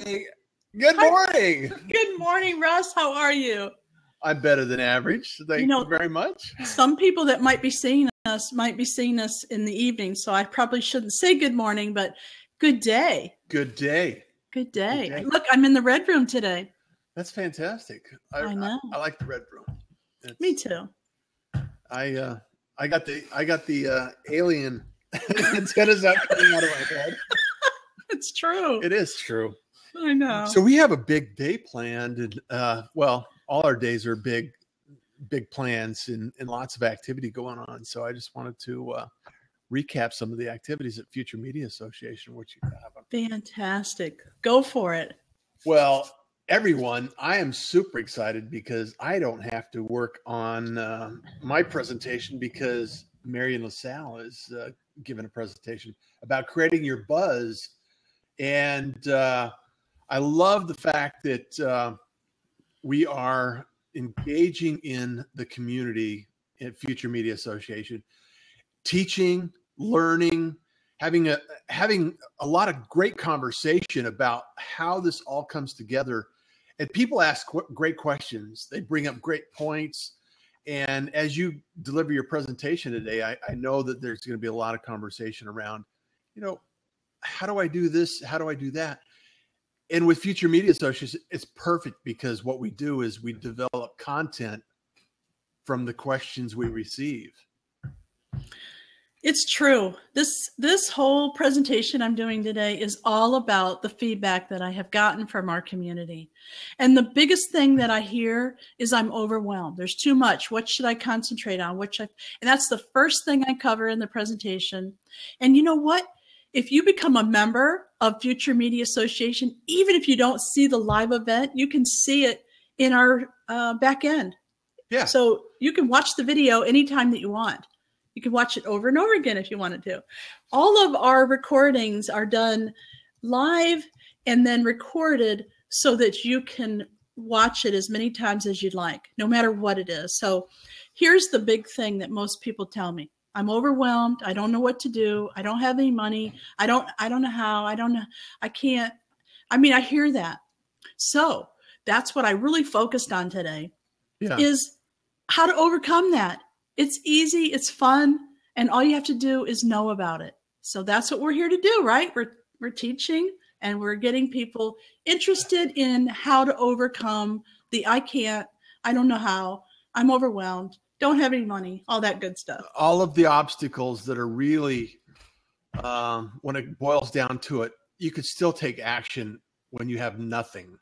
Hey, good morning. Good morning, Russ. How are you? I'm better than average. Thank you very much. Some people that might be seeing us in the evening, so I probably shouldn't say good morning, but good day. Good day. Good day. Look, I'm in the red room today. That's fantastic. I know. I like the red room. Me too. I got the alien antennas out coming out of my head. It's true. It is true. I know. So we have a big day planned, and well, all our days are big plans and lots of activity going on. So I just wanted to recap some of the activities at Future Media Association, which you have. Fantastic. Go for it. Well, everyone, I am super excited because I don't have to work on my presentation because Marion LaSalle is giving a presentation about creating your buzz. And I love the fact that we are engaging in the community at Future Media Association, teaching, learning, having a lot of great conversation about how this all comes together. And people ask great questions. They bring up great points. And as you deliver your presentation today, I know that there's going to be a lot of conversation around, how do I do this? How do I do that? And with Future Media Association, it's perfect because what we do is we develop content from the questions we receive. It's true. This whole presentation I'm doing today is all about the feedback that I have gotten from our community. And the biggest thing that I hear is I'm overwhelmed. There's too much. What should I concentrate on? And that's the first thing I cover in the presentation. And you know what? If you become a member of Future Media Association, even if you don't see the live event, you can see it in our back end. Yeah. So you can watch the video anytime that you want. You can watch it over and over again if you wanted to. All of our recordings are done live and then recorded so that you can watch it as many times as you'd like, no matter what it is. So here's the big thing that most people tell me. I'm overwhelmed. I don't know what to do. I don't have any money. I don't know how. I can't. I hear that. So that's what I really focused on today is how to overcome that. It's easy. It's fun. And all you have to do is know about it. So that's what we're here to do, right? We're teaching and we're getting people interested in how to overcome the I can't, I don't know how, I'm overwhelmed, don't have any money, all that good stuff. All of the obstacles that are really, when it boils down to it, you could still take action when you have nothing,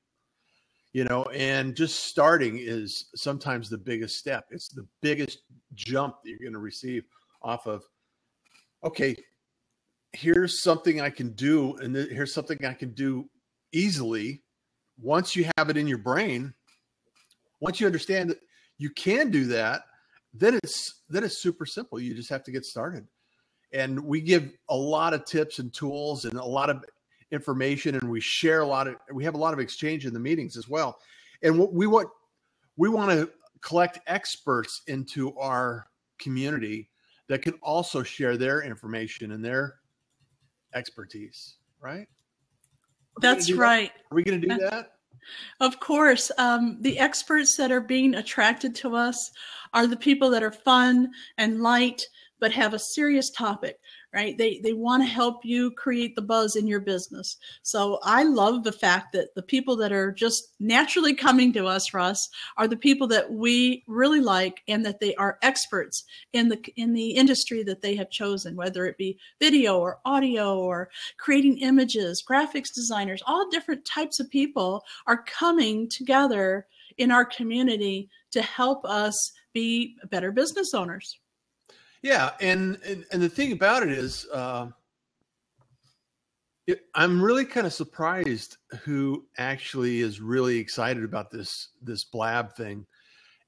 and just starting is sometimes the biggest step. It's the biggest jump that you're going to receive off of, okay, here's something I can do. And here's something I can do easily. Once you have it in your brain, once you understand that you can do that, then it's super simple. You just have to get started. And we give a lot of tips and tools and a lot of information, and we have a lot of exchange in the meetings as well. And what we want to collect experts into our community that can also share their information and their expertise, right? That's right. Are we going to do that? Of course. The experts that are being attracted to us are the people that are fun and light, but have a serious topic, right? They want to help you create the buzz in your business. So I love the fact that the people that are just naturally coming to us, Russ, are the people that we really like and that they are experts in the industry that they have chosen, whether it be video or audio or creating images, graphics designers, all different types of people are coming together in our community to help us be better business owners. Yeah, and the thing about it is, I'm really kind of surprised who actually is really excited about this Blab thing,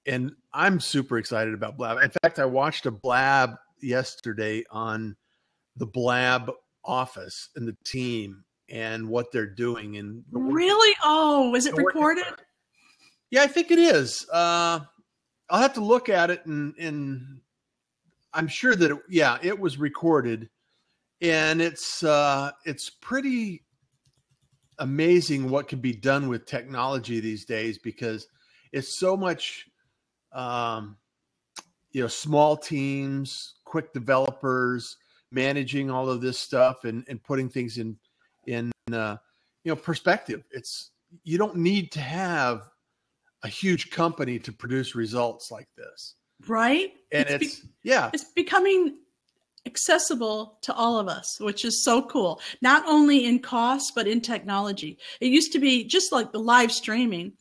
and I'm super excited about Blab. In fact, I watched a Blab yesterday on the Blab office and the team and what they're doing. And really, is it recorded? Yeah, I think it is. I'll have to look at it and I'm sure that it was recorded, and it's pretty amazing what can be done with technology these days, because it's so much, small teams, quick developers, managing all of this stuff and putting things in perspective. You don't need to have a huge company to produce results like this. Right. And it's becoming accessible to all of us, which is so cool. Not only in cost, but in technology. It used to be just like the live streaming,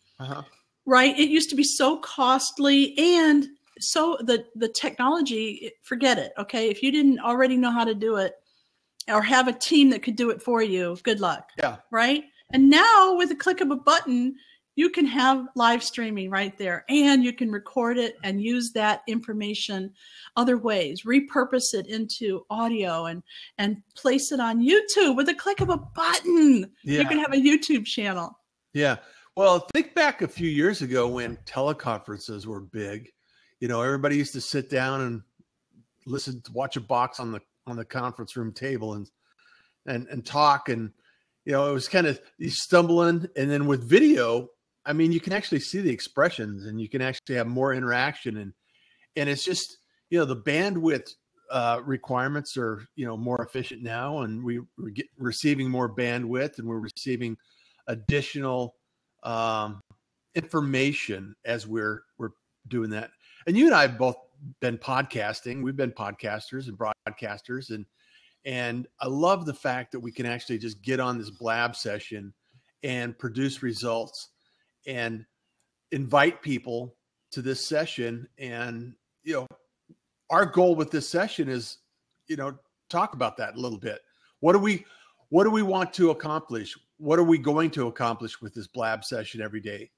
right? It used to be so costly, and so the technology, forget it. Okay. If you didn't already know how to do it or have a team that could do it for you, good luck. Yeah. Right. And now with a click of a button, you can have live streaming right there, and you can record it and use that information other ways, repurpose it into audio and place it on YouTube with a click of a button. Yeah. You can have a YouTube channel. Yeah. Well, think back a few years ago when teleconferences were big. Everybody used to sit down and watch a box on the conference room table and talk. And, it was kind of you stumbling. And then with video, I mean, you can actually see the expressions and you can actually have more interaction. And it's just, the bandwidth requirements are, more efficient now. And we're receiving more bandwidth, and we're receiving additional information as we're doing that. And you and I have both been podcasting. We've been podcasters and broadcasters. And I love the fact that we can actually just get on this blab session and produce results and invite people to this session. And, our goal with this session is, talk about that a little bit. What do we want to accomplish? What are we going to accomplish with this blab session every day?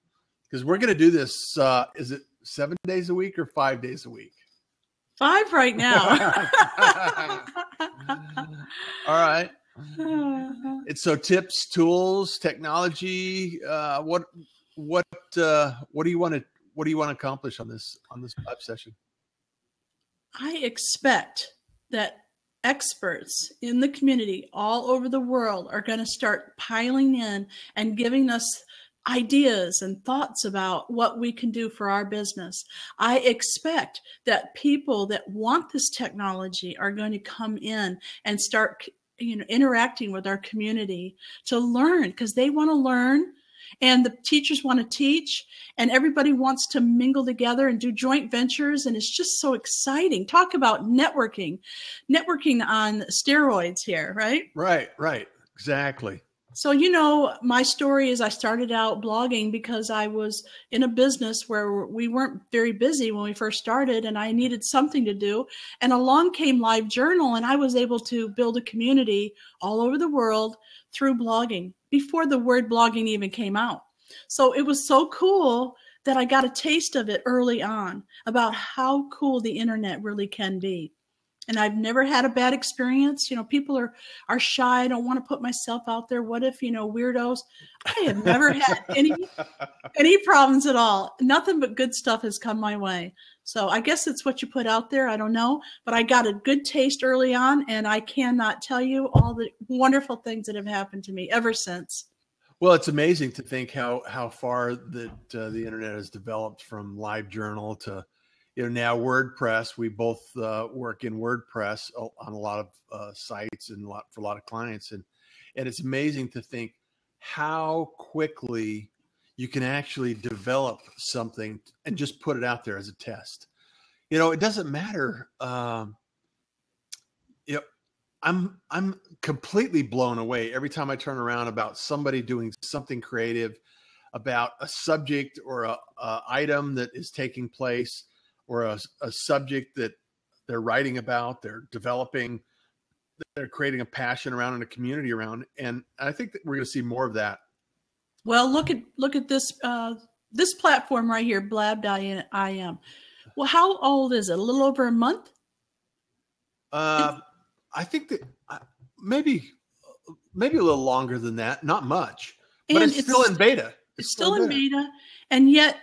Because we're going to do this. Is it 7 days a week or 5 days a week? 5 right now. All right. It's so tips, tools, technology. What do you want to accomplish on this live session? I expect that experts in the community all over the world are going to start piling in and giving us ideas and thoughts about what we can do for our business. I expect that people that want this technology are going to come in and start, interacting with our community to learn, because they want to learn and the teachers want to teach, and everybody wants to mingle together and do joint ventures. And it's just so exciting. Talk about networking on steroids here, right? Right. Exactly. So, my story is I started out blogging because I was in a business where we weren't very busy when we first started, and I needed something to do. And along came LiveJournal, and I was able to build a community all over the world through blogging before the word blogging even came out. So it was so cool that I got a taste of it early on about how cool the internet really can be. And I've never had a bad experience. People are shy. I don't want to put myself out there. What if, weirdos? I have never had any problems at all. Nothing but good stuff has come my way. So I guess it's what you put out there. I don't know. But I got a good taste early on, and I cannot tell you all the wonderful things that have happened to me ever since. Well, it's amazing to think how far that the internet has developed, from LiveJournal to now WordPress. We both work in WordPress on a lot of sites and for a lot of clients. And it's amazing to think how quickly you can actually develop something and just put it out there as a test. It doesn't matter. I'm completely blown away every time I turn around about somebody doing something creative about a subject or a item that is taking place, or a subject that they're writing about, they're developing, they're creating a passion around and a community around. And I think that we're going to see more of that. Well, look at this this platform right here, blab.im. Well, how old is it? A little over a month? I think that maybe a little longer than that. Not much, but it's still in beta. It's still in beta, and yet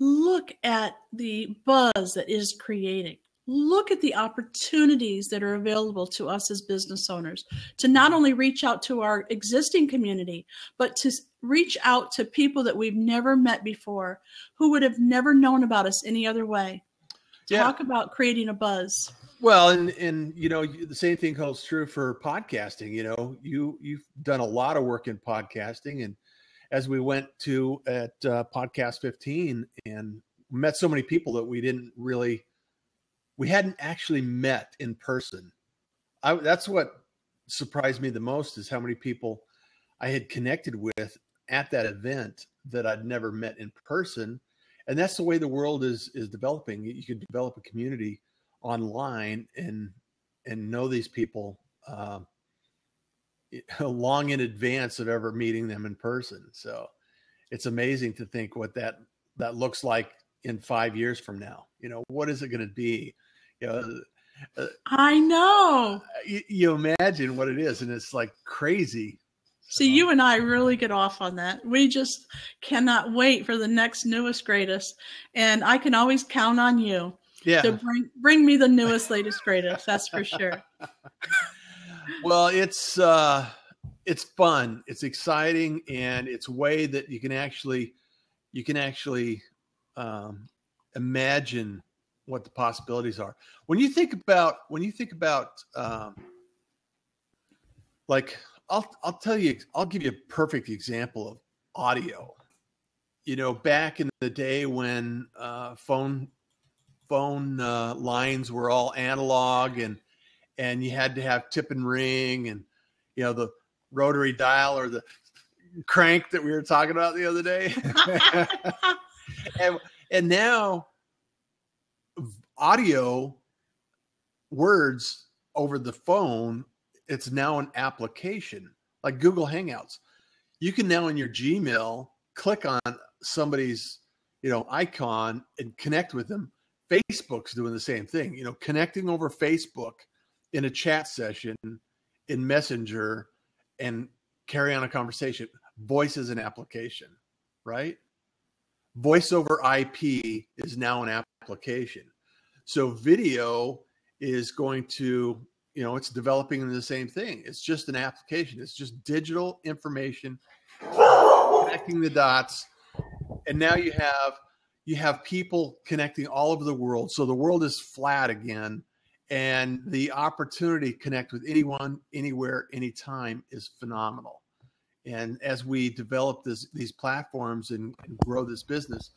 look at the buzz that is creating. look at the opportunities that are available to us as business owners to not only reach out to our existing community, but to reach out to people that we've never met before, who would have never known about us any other way. Yeah. Talk about creating a buzz. Well, and you know, the same thing holds true for podcasting. You know, you've done a lot of work in podcasting, and as we went to at Podcast 15 and met so many people that we hadn't actually met in person. That's what surprised me the most, is how many people I had connected with at that event that I'd never met in person. And that's the way the world is developing. You can develop a community online and know these people long in advance of ever meeting them in person. So it's amazing to think what that looks like in 5 years from now. You know, what is it going to be? You know, I know. You imagine what it is, and it's like crazy. See, you and I really get off on that. We just cannot wait for the next newest, greatest. And I can always count on you to bring me the newest, latest, greatest. That's for sure. Well, it's fun. It's exciting, and it's a way that you can actually imagine what the possibilities are. When you think about like, I'll give you a perfect example of audio. You know, back in the day when phone lines were all analog, and you had to have tip and ring, and you know, the rotary dial or the crank that we were talking about the other day. and now audio words over the phone, it's now an application like Google Hangouts. You can now in your Gmail click on somebody's, you know, icon and connect with them. Facebook's doing the same thing, you know, connecting over Facebook in a chat session in Messenger and carry on a conversation. Voice is an application, right? Voice over IP is now an application. So video is going to, you know, it's developing into the same thing. It's just an application. It's just digital information, connecting the dots. And now you have people connecting all over the world. So the world is flat again. And the opportunity to connect with anyone, anywhere, anytime is phenomenal. And as we develop these platforms and grow this business,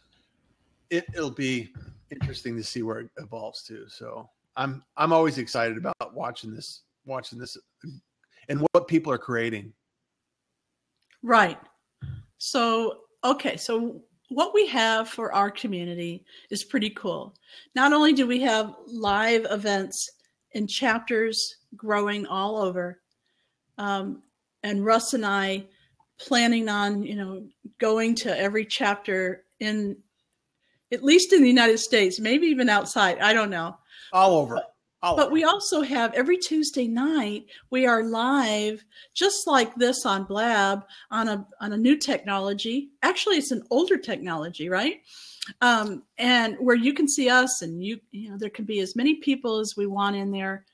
it'll be interesting to see where it evolves to. So I'm always excited about watching this and what people are creating. Right. So, okay. So what we have for our community is pretty cool. Not only do we have live events and chapters growing all over, and Russ and I planning on, you know, going to every chapter in, at least in the United States, maybe even outside. I don't know. All over. But we also have every Tuesday night, we are live, just like this on Blab, on a new technology. Actually, it's an older technology, right? And where you can see us, and you know, there can be as many people as we want in there,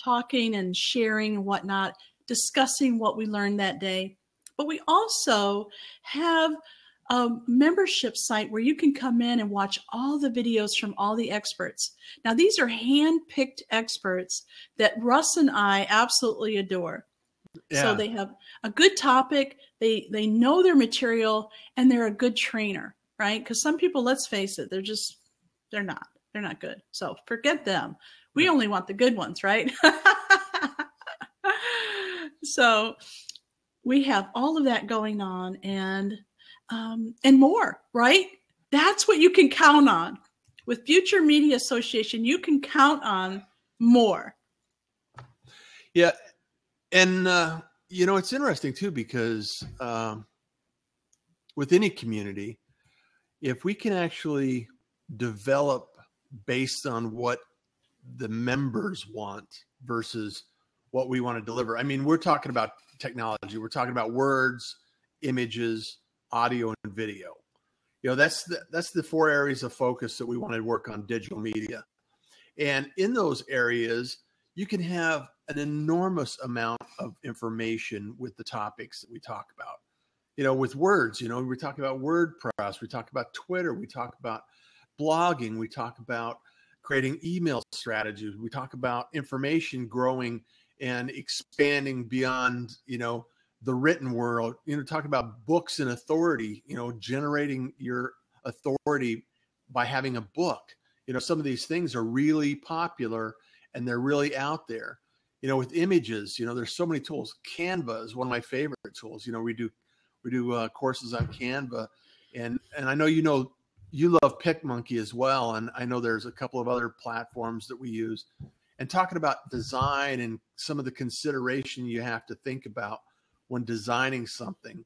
talking and sharing and whatnot, discussing what we learned that day. But we also have a membership site where you can come in and watch all the videos from all the experts. Now, these are hand-picked experts that Russ and I absolutely adore. Yeah. So they have a good topic, they know their material, and they're a good trainer, right? Because some people, let's face it, they're not good. So forget them. We only want the good ones, right? So we have all of that going on, and more, right? That's what you can count on. With Future Media Association, you can count on more. Yeah. And, you know, it's interesting too, because with any community, if we can actually develop based on what the members want versus what we want to deliver. I mean, we're talking about technology. We're talking about words, images, audio, and video. You know, that's the 4 areas of focus that we want to work on digital media. And in those areas, you can have an enormous amount of information with the topics that we talk about. With words, we talk about WordPress, we talk about Twitter, we talk about blogging, we talk about creating email strategies, we talk about information growing and expanding beyond, the written world, talk about books and authority, generating your authority by having a book. Some of these things are really popular and they're really out there. With images, there's so many tools. Canva is one of my favorite tools. We do courses on Canva, and I know you love PicMonkey as well, and I know there's a couple of other platforms that we use. And talking about design and some of the consideration you have to think about when designing something,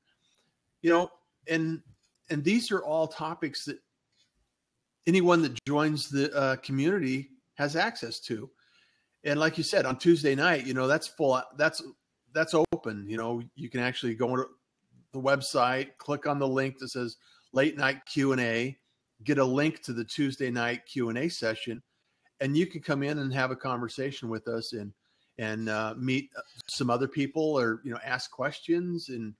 and these are all topics that anyone that joins the community has access to. And like you said, on Tuesday night, that's full. That's open. You can actually go to the website, click on the link that says Late Night Q&A, get a link to the Tuesday night Q&A session, and you can come in and have a conversation with us and meet some other people, or ask questions and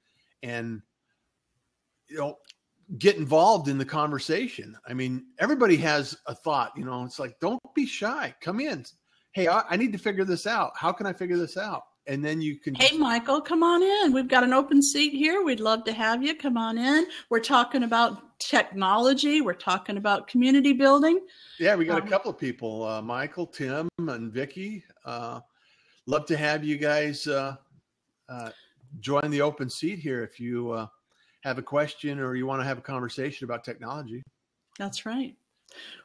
get involved in the conversation. I mean, everybody has a thought. It's like, don't be shy. Come in. Hey, I need to figure this out. How can I figure this out? And then you can. Hey, Michael, come on in. We've got an open seat here. We'd love to have you. Come on in. We're talking about technology. We're talking about community building. Yeah, we got a couple of people, Michael, Tim, and Vicky. Love to have you guys join the open seat here if you have a question or you want to have a conversation about technology. That's right.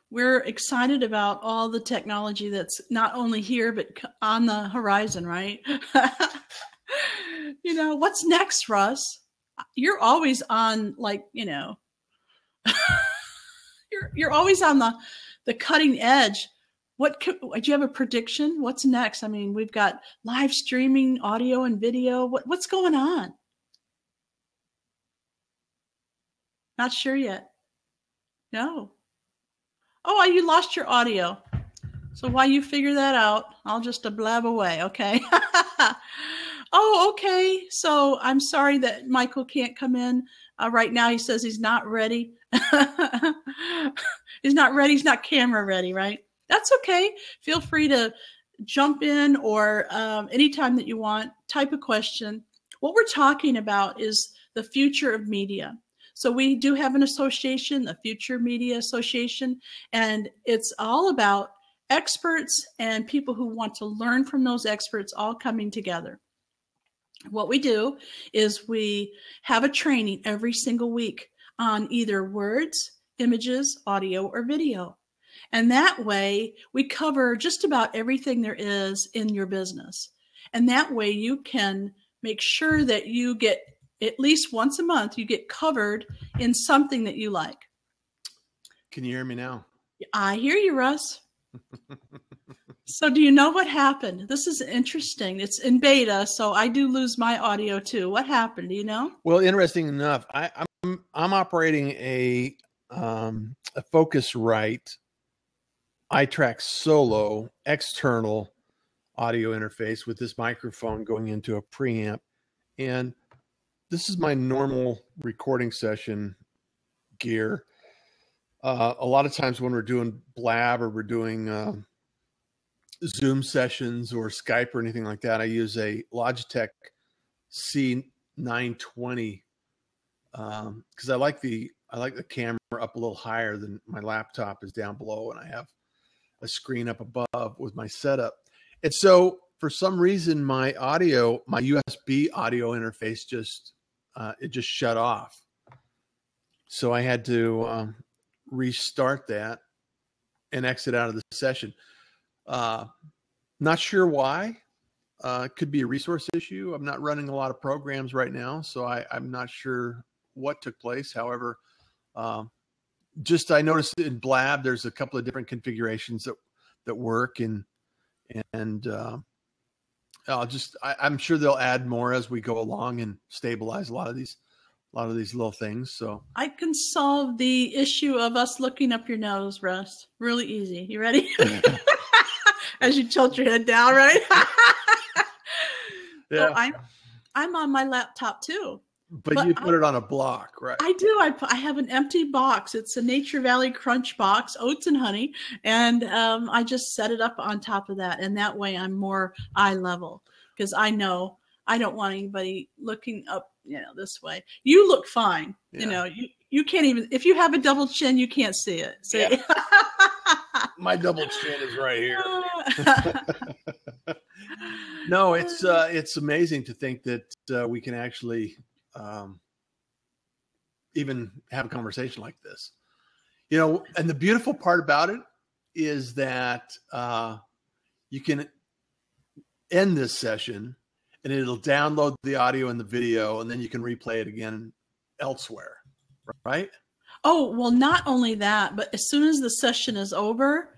We're excited about all the technology that's not only here, but on the horizon, right? What's next, Russ? You're always on, you're always on the cutting edge. Do you have a prediction? What's next? I mean, we've got live streaming, audio and video. What's going on? Not sure yet. No. Oh, you lost your audio. So while you figure that out, I'll just blab away, okay? Oh, okay. So I'm sorry that Michael can't come in right now. He says he's not ready. He's not ready. He's not camera ready, right? That's okay. Feel free to jump in, or anytime that you want, type a question. What we're talking about is the future of media. So we do have an association, the Future Media Association, and it's all about experts and people who want to learn from those experts all coming together. What we do is we have a training every single week on either words, images, audio, or video. And that way we cover just about everything there is in your business. And that way you can make sure that you get at least once a month, you get covered in something that you like. Can you hear me now? I hear you, Russ. So do you know what happened? This is interesting. It's in beta, so I do lose my audio too. What happened? Do you know? Well, interesting enough, I'm operating a Focusrite iTrack Solo external audio interface with this microphone going into a preamp, and this is my normal recording session gear. A lot of times when we're doing Blab or we're doing Zoom sessions or Skype or anything like that, I use a Logitech C920 because I like the camera up a little higher than my laptop is down below, and I have a screen up above with my setup. And so for some reason, my USB audio interface just shut off. So I had to restart that and exit out of the session. Not sure why. It could be a resource issue. I'm not running a lot of programs right now, so I'm not sure what took place. However, I noticed in Blab there's a couple of different configurations that work, and I'm sure they'll add more as we go along and stabilize a lot of these little things. So I can solve the issue of us looking up your nose, Russ. Really easy. You ready? as you tilt your head down, right? Yeah. So I'm on my laptop too. But you put it on a block, right? I do. I have an empty box. It's a Nature Valley Crunch box, oats and honey, and I just set it up on top of that, and that way I'm more eye level because I know I don't want anybody looking up, this way. You look fine. Yeah. You can't even, if you have a double chin, you can't see it. So yeah. My double chin is right here. No, it's amazing to think that we can actually even have a conversation like this, and the beautiful part about it is that you can end this session and it'll download the audio and the video, and then you can replay it again elsewhere, right? Oh, well, not only that, but as soon as the session is over,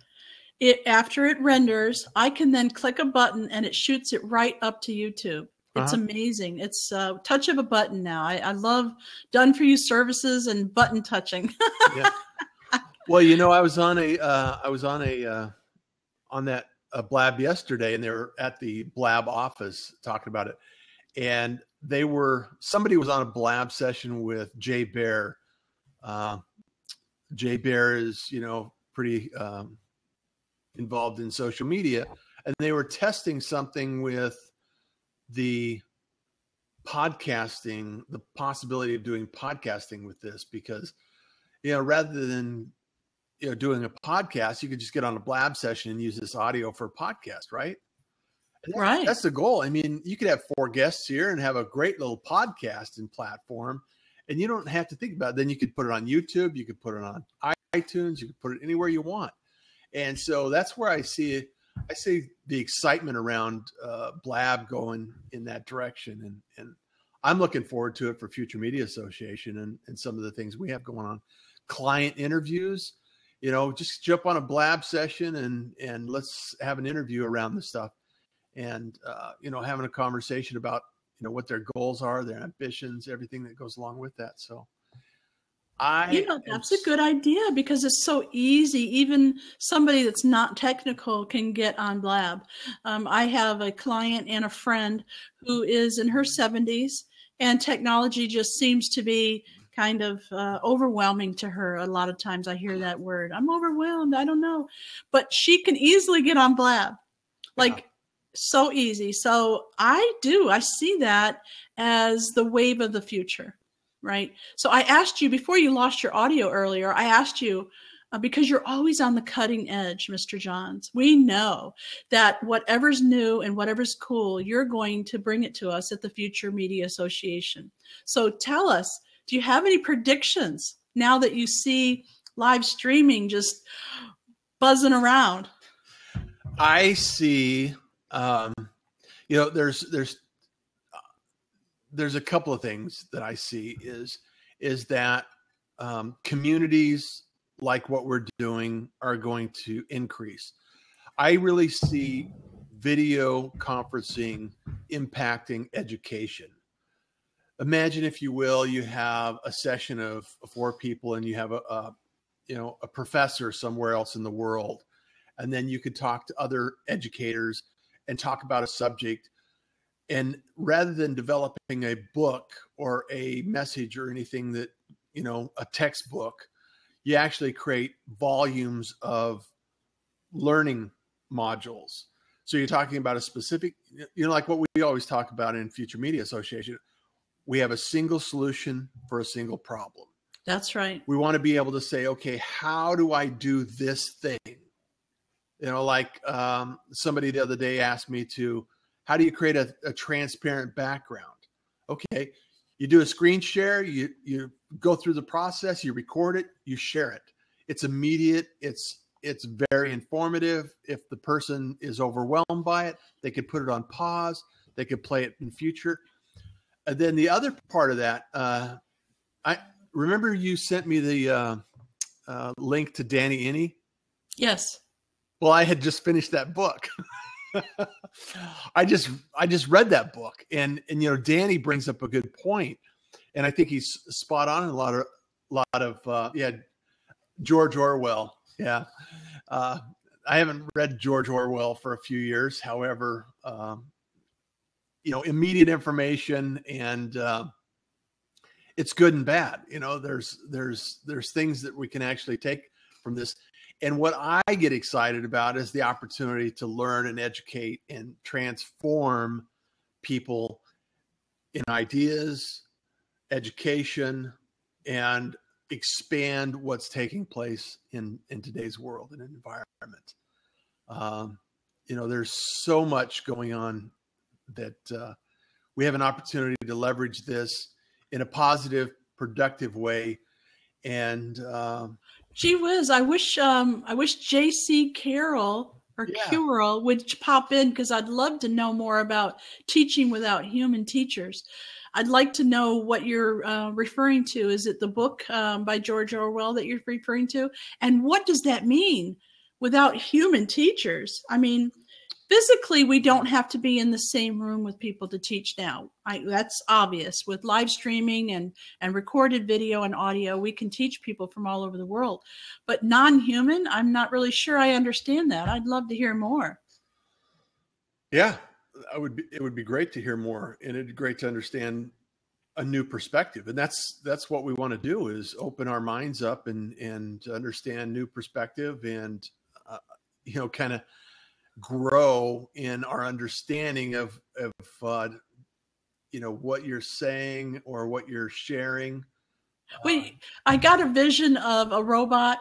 after it renders, I can then click a button and it shoots it right up to YouTube. It's amazing. It's a touch of a button now. I love done for you services and button touching. Yeah. Well, I was on that Blab yesterday, and they were at the Blab office talking about it. And somebody was on a Blab session with Jay Baer. Jay Baer is, pretty involved in social media, and they were testing something with the podcasting, the possibility of doing podcasting with this, because, rather than, doing a podcast, you could just get on a Blab session and use this audio for a podcast, right? Right. That's the goal. I mean, you could have 4 guests here and have a great little podcasting platform, and you don't have to think about it. Then you could put it on YouTube, you could put it on iTunes, you could put it anywhere you want. And so that's where I see it. I see the excitement around Blab going in that direction. And I'm looking forward to it for Future Media Association and some of the things we have going on. Client interviews, just jump on a Blab session and let's have an interview around this stuff. And, having a conversation about, what their goals are, their ambitions, everything that goes along with that. So that's a good idea because it's so easy. Even somebody that's not technical can get on Blab. I have a client and a friend who is in her 70s, and technology just seems to be kind of overwhelming to her. A lot of times I hear that word. I'm overwhelmed. I don't know. But she can easily get on Blab. So easy. So I see that as the wave of the future. Right. So I asked you before you lost your audio earlier, I asked you because you're always on the cutting edge, Mr. Johns. We know that whatever's new and whatever's cool, you're going to bring it to us at the Future Media Association. So tell us, do you have any predictions now that you see live streaming just buzzing around? I see, there's a couple of things that I see is that communities like what we're doing are going to increase. I really see video conferencing impacting education. Imagine, if you will, you have a session of 4 people and you have a professor somewhere else in the world, and then you could talk to other educators and talk about a subject. And rather than developing a book or a message or anything that, a textbook, you actually create volumes of learning modules. So you're talking about a specific, like what we always talk about in Future Media Association. We have a single solution for a single problem. That's right. We want to be able to say, okay, how do I do this thing? Somebody the other day asked me how do you create a transparent background? Okay, you do a screen share, you go through the process, you record it, you share it. It's immediate, it's very informative. If the person is overwhelmed by it, they could put it on pause, they could play it in future. And then the other part of that, I remember you sent me the link to Danny Inney. Yes. Well, I had just finished that book. I just read that book, and Danny brings up a good point, and I think he's spot on in a lot of George Orwell. Yeah. I haven't read George Orwell for a few years. However, immediate information and it's good and bad. There's things that we can actually take from this. And what I get excited about is the opportunity to learn and educate and transform people in ideas, education, and expand what's taking place in today's world and environment. There's so much going on that we have an opportunity to leverage this in a positive, productive way. And gee whiz, I wish J.C. Carroll or Curl would pop in, because I'd love to know more about teaching without human teachers. I'd like to know what you're referring to. Is it the book by George Orwell that you're referring to? And what does that mean, without human teachers? I mean, physically, we don't have to be in the same room with people to teach now. That's obvious. With live streaming and recorded video and audio, we can teach people from all over the world. But non-human, I'm not really sure I understand that. I'd love to hear more. Yeah, it would be great to hear more, and it'd be great to understand a new perspective. And that's what we want to do, is open our minds up and understand new perspective and, kind of grow in our understanding of what you're saying or what you're sharing. Wait, I got a vision of a robot,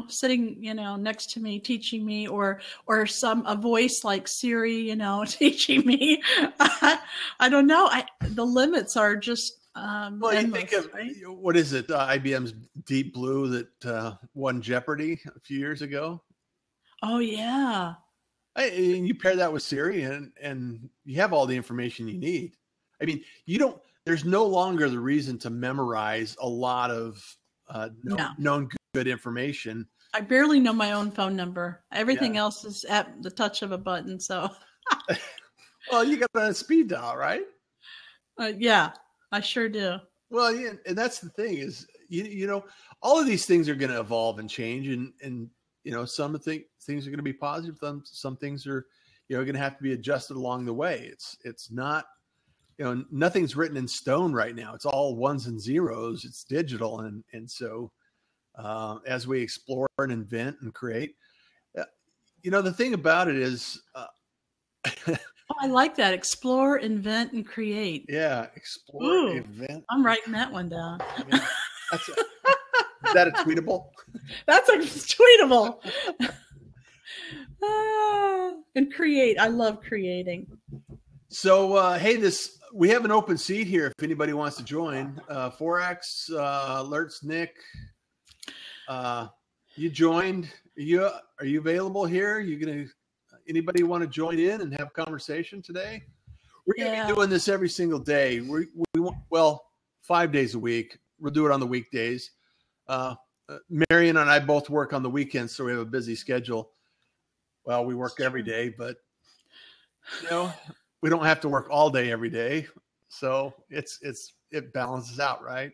sitting, next to me, teaching me, or a voice like Siri, teaching me. I don't know. The limits are just well, endless, you think of, right? What is it? IBM's Deep Blue that won Jeopardy a few years ago. Oh yeah. And you pair that with Siri, and you have all the information you need. I mean, there's no longer the reason to memorize a lot of known good information. I barely know my own phone number. Everything else is at the touch of a button. So, well, you got a speed dial, right? Yeah, I sure do. Well, yeah, and that's the thing is, all of these things are going to evolve and change, and some of the things are going to be positive. Some things are, going to have to be adjusted along the way. It's not, nothing's written in stone right now. It's all ones and zeros. It's digital. And so as we explore and invent and create, the thing about it is, I like that. Explore, invent, and create. Yeah. Explore, invent. I'm writing that one down. Yeah, is that a tweetable? That's a tweetable. And create. I love creating. So, hey, we have an open seat here if anybody wants to join. Forax, Alerts, Nick, you joined. Are you available here? Anybody want to join in and have a conversation today? We're going to be doing this every single day. We 5 days a week. We'll do it on the weekdays. Marion and I both work on the weekends, so we have a busy schedule. Well, we work every day, but we don't have to work all day every day, so it balances out, right?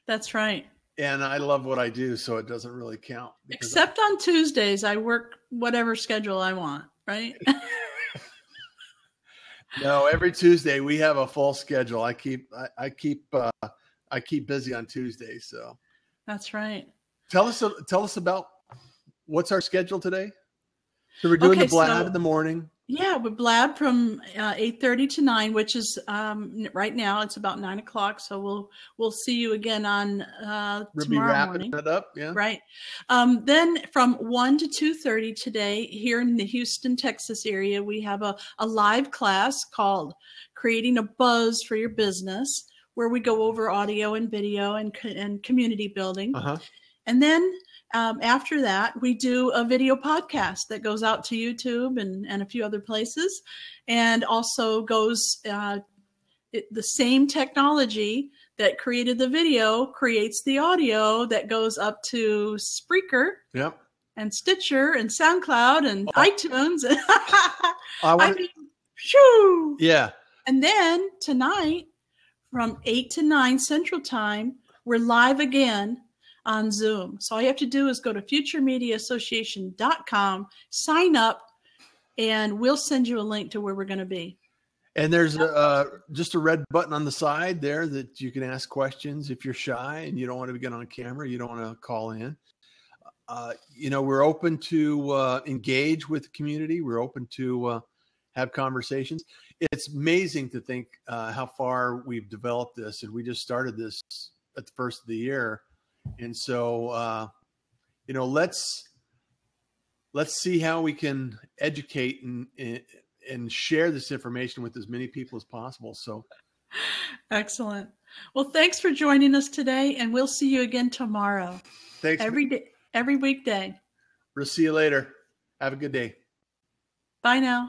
That's right. And I love what I do, so it doesn't really count. Except on Tuesdays, I work whatever schedule I want, right? No, every Tuesday we have a full schedule. I keep busy on Tuesdays, so. That's right. Tell us about what's our schedule today. So we're doing the Blab in the morning. Yeah, we Blab from 8:30 to 9, which is right now. It's about 9 o'clock. So we'll see you again on tomorrow morning. It up, yeah. Right. Then from 1 to 2:30 today, here in the Houston, Texas area, we have a live class called "Creating a Buzz for Your Business," where we go over audio and video and community building. Uh-huh. And then after that, we do a video podcast that goes out to YouTube and a few other places, and also goes the same technology that created the video creates the audio that goes up to Spreaker, and Stitcher and SoundCloud and iTunes. Shoo! Yeah. And then tonight, from 8 to 9 Central Time, we're live again on Zoom. So all you have to do is go to futuremediaassociation.com, sign up, and we'll send you a link to where we're going to be. And there's just a red button on the side there that you can ask questions if you're shy and you don't want to get on camera, you don't want to call in. We're open to engage with the community. We're open to have conversations. It's amazing to think how far we've developed this, and we just started this at the first of the year. And so, let's see how we can educate and share this information with as many people as possible. So excellent. Well, thanks for joining us today, and we'll see you again tomorrow. Thanks. Every weekday. We'll see you later. Have a good day. Bye now.